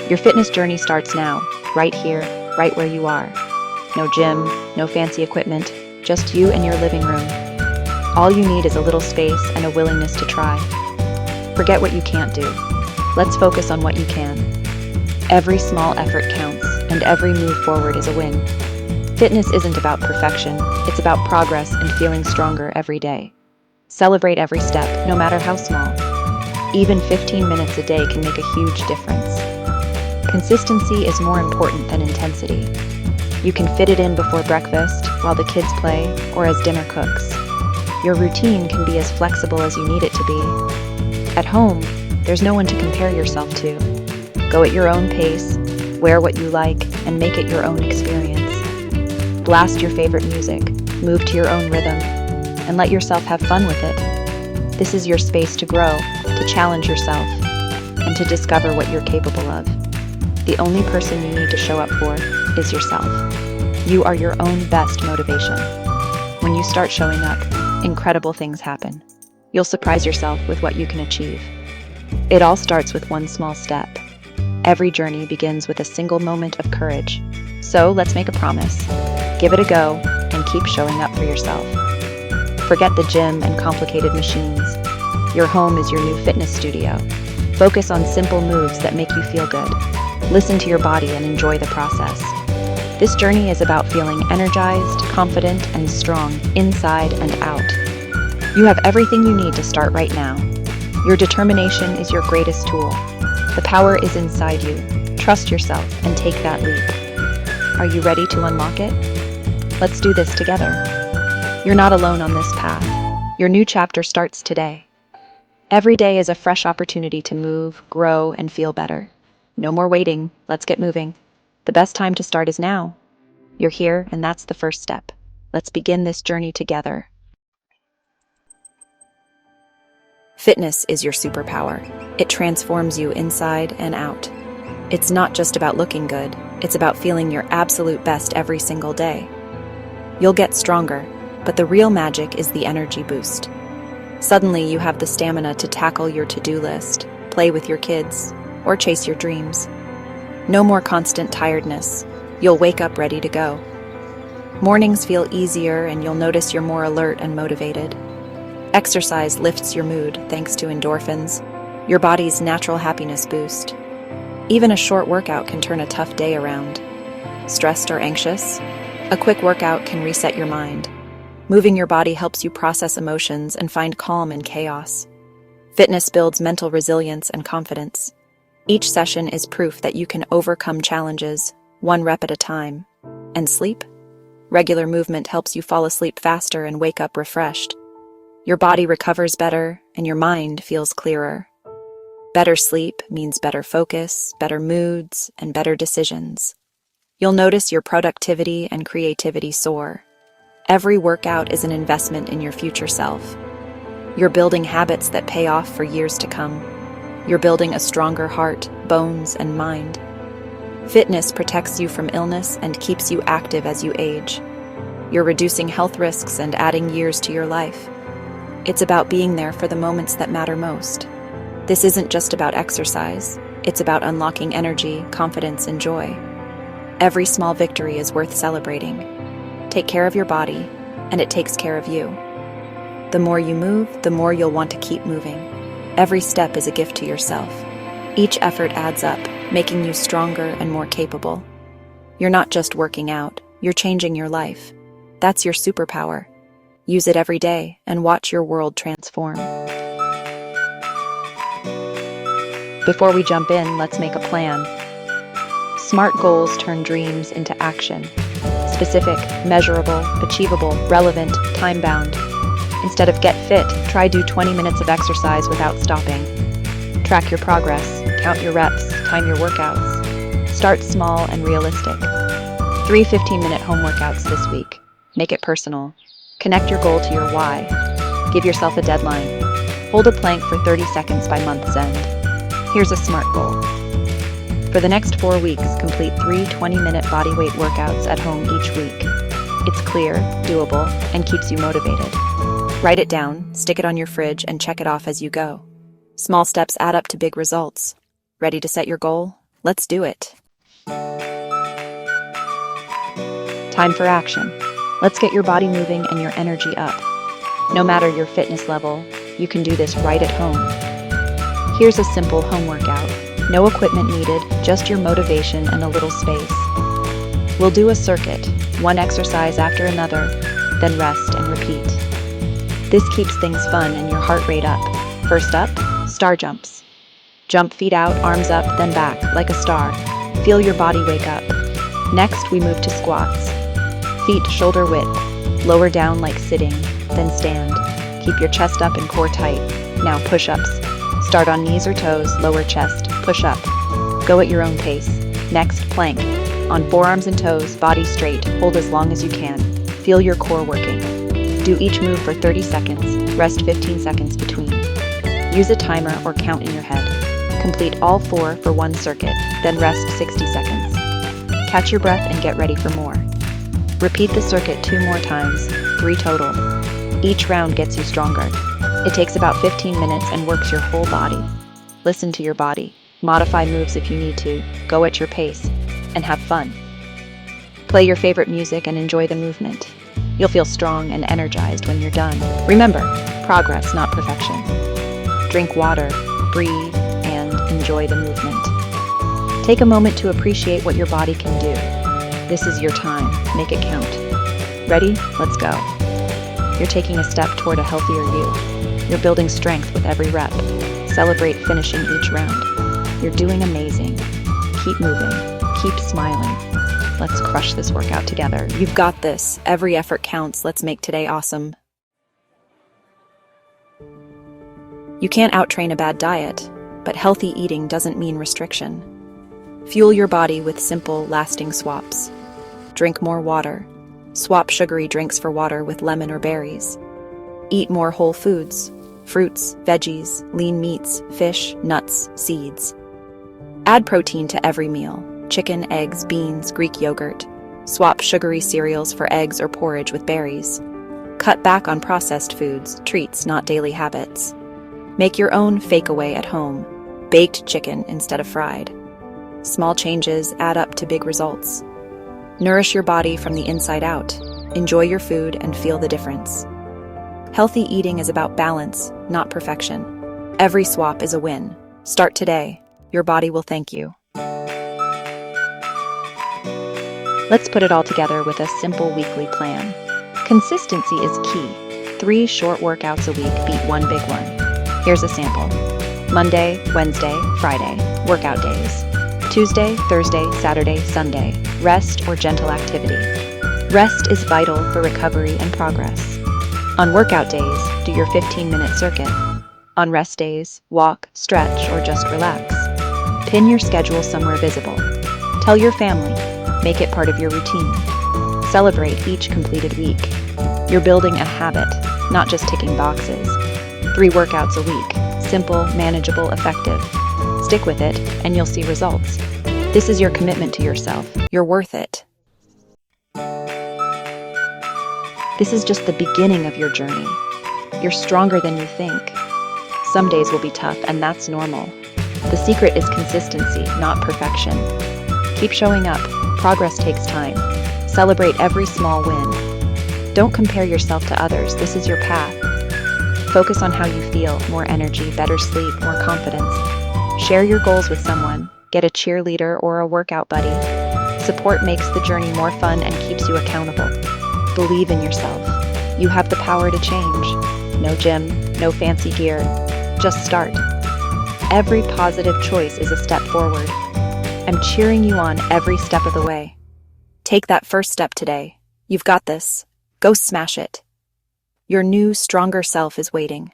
Your fitness journey starts now, right here, right where you are. No gym, no fancy equipment, just you and your living room. All you need is a little space and a willingness to try. Forget what you can't do. Let's focus on what you can. Every small effort counts, and every move forward is a win. Fitness isn't about perfection, it's about progress and feeling stronger every day. Celebrate every step, no matter how small. Even 15 minutes a day can make a huge difference. Consistency is more important than intensity. You can fit it in before breakfast, while the kids play, or as dinner cooks. Your routine can be as flexible as you need it to be. At home, there's no one to compare yourself to. Go at your own pace, wear what you like, and make it your own experience. Blast your favorite music, move to your own rhythm, and let yourself have fun with it. This is your space to grow, to challenge yourself, and to discover what you're capable of. The only person you need to show up for is yourself. You are your own best motivation. When you start showing up, incredible things happen. You'll surprise yourself with what you can achieve. It all starts with one small step. Every journey begins with a single moment of courage. So let's make a promise. Give it a go and keep showing up for yourself. Forget the gym and complicated machines. Your home is your new fitness studio. Focus on simple moves that make you feel good. Listen to your body and enjoy the process. This journey is about feeling energized, confident, and strong inside and out. You have everything you need to start right now. Your determination is your greatest tool. The power is inside you. Trust yourself and take that leap. Are you ready to unlock it? Let's do this together. You're not alone on this path. Your new chapter starts today. Every day is a fresh opportunity to move, grow, and feel better. No more waiting. Let's get moving. The best time to start is now. You're here, and that's the first step. Let's begin this journey together. Fitness is your superpower. It transforms you inside and out. It's not just about looking good. It's about feeling your absolute best every single day. You'll get stronger, but the real magic is the energy boost. Suddenly, you have the stamina to tackle your to-do list, play with your kids, or chase your dreams. No more constant tiredness. You'll wake up ready to go. Mornings feel easier, and you'll notice you're more alert and motivated. Exercise lifts your mood thanks to endorphins, your body's natural happiness boost. Even a short workout can turn a tough day around. Stressed or anxious? A quick workout can reset your mind. Moving your body helps you process emotions and find calm in chaos. Fitness builds mental resilience and confidence. Each session is proof that you can overcome challenges, one rep at a time. And sleep? Regular movement helps you fall asleep faster and wake up refreshed. Your body recovers better, and your mind feels clearer. Better sleep means better focus, better moods, and better decisions. You'll notice your productivity and creativity soar. Every workout is an investment in your future self. You're building habits that pay off for years to come. You're building a stronger heart, bones, and mind. Fitness protects you from illness and keeps you active as you age. You're reducing health risks and adding years to your life. It's about being there for the moments that matter most. This isn't just about exercise. It's about unlocking energy, confidence, and joy. Every small victory is worth celebrating. Take care of your body, and it takes care of you. The more you move, the more you'll want to keep moving. Every step is a gift to yourself. Each effort adds up, making you stronger and more capable. You're not just working out, you're changing your life. That's your superpower. Use it every day and watch your world transform. Before we jump in, let's make a plan. Smart goals turn dreams into action. Specific, measurable, achievable, relevant, time-bound. Instead of get fit, try do 20 minutes of exercise without stopping. Track your progress, count your reps, time your workouts. Start small and realistic. 3 15-minute home workouts this week. Make it personal. Connect your goal to your why. Give yourself a deadline. Hold a plank for 30 seconds by month's end. Here's a SMART goal. For the next 4 weeks, complete 3 20-minute bodyweight workouts at home each week. It's clear, doable, and keeps you motivated. Write it down, stick it on your fridge, and check it off as you go. Small steps add up to big results. Ready to set your goal? let's do it. Time for action. Let's get your body moving and your energy up. No matter your fitness level, you can do this right at home. Here's a simple home workout. No equipment needed, just your motivation and a little space. We'll do a circuit, one exercise after another, then rest and repeat. This keeps things fun and your heart rate up. First up, star jumps. Jump feet out, arms up, then back, like a star. Feel your body wake up. Next, we move to squats. Feet shoulder width, lower down like sitting, then stand. Keep your chest up and core tight. Now push-ups. Start on knees or toes, lower chest, push up. Go at your own pace. Next, plank. On forearms and toes, body straight, hold as long as you can. Feel your core working. Do each move for 30 seconds, rest 15 seconds between. Use a timer or count in your head. Complete all 4 for one circuit, then rest 60 seconds. Catch your breath and get ready for more. Repeat the circuit 2 more times, 3 total. Each round gets you stronger. It takes about 15 minutes and works your whole body. Listen to your body. Modify moves if you need to. Go at your pace. And have fun. Play your favorite music and enjoy the movement. You'll feel strong and energized when you're done. Remember, progress, not perfection. Drink water, breathe, and enjoy the movement. Take a moment to appreciate what your body can do. This is your time. Make it count. Ready? Let's go. You're taking a step toward a healthier you. You're building strength with every rep. Celebrate finishing each round. You're doing amazing. Keep moving. Keep smiling. Let's crush this workout together. You've got this. Every effort counts. Let's make today awesome. You can't out-train a bad diet, but healthy eating doesn't mean restriction. Fuel your body with simple, lasting swaps. Drink more water. Swap sugary drinks for water with lemon or berries. Eat more whole foods, fruits, veggies, lean meats, fish, nuts, seeds. Add protein to every meal. Chicken, eggs, beans, Greek yogurt. Swap sugary cereals for eggs or porridge with berries. Cut back on processed foods, treats, not daily habits. Make your own fake-away at home. Baked chicken instead of fried. Small changes add up to big results. Nourish your body from the inside out. Enjoy your food and feel the difference. Healthy eating is about balance, not perfection. Every swap is a win. Start today. Your body will thank you. Let's put it all together with a simple weekly plan. Consistency is key. 3 short workouts a week beat 1 big one. Here's a sample. Monday, Wednesday, Friday, workout days. Tuesday, Thursday, Saturday, Sunday, rest or gentle activity. Rest is vital for recovery and progress. On workout days, do your 15-minute circuit. On rest days, walk, stretch, or just relax. Pin your schedule somewhere visible. Tell your family. Make it part of your routine. Celebrate each completed week. You're building a habit, not just ticking boxes. 3 workouts a week. Simple, manageable, effective. Stick with it, and you'll see results. This is your commitment to yourself. You're worth it. This is just the beginning of your journey. You're stronger than you think. Some days will be tough, and that's normal. The secret is consistency, not perfection. Keep showing up. Progress takes time. Celebrate every small win. Don't compare yourself to others. This is your path. Focus on how you feel. More energy, better sleep, more confidence. Share your goals with someone. Get a cheerleader or a workout buddy. Support makes the journey more fun and keeps you accountable. Believe in yourself. You have the power to change. No gym, no fancy gear. Just start. Every positive choice is a step forward. I'm cheering you on every step of the way. Take that first step today. You've got this. Go smash it. Your new, stronger self is waiting.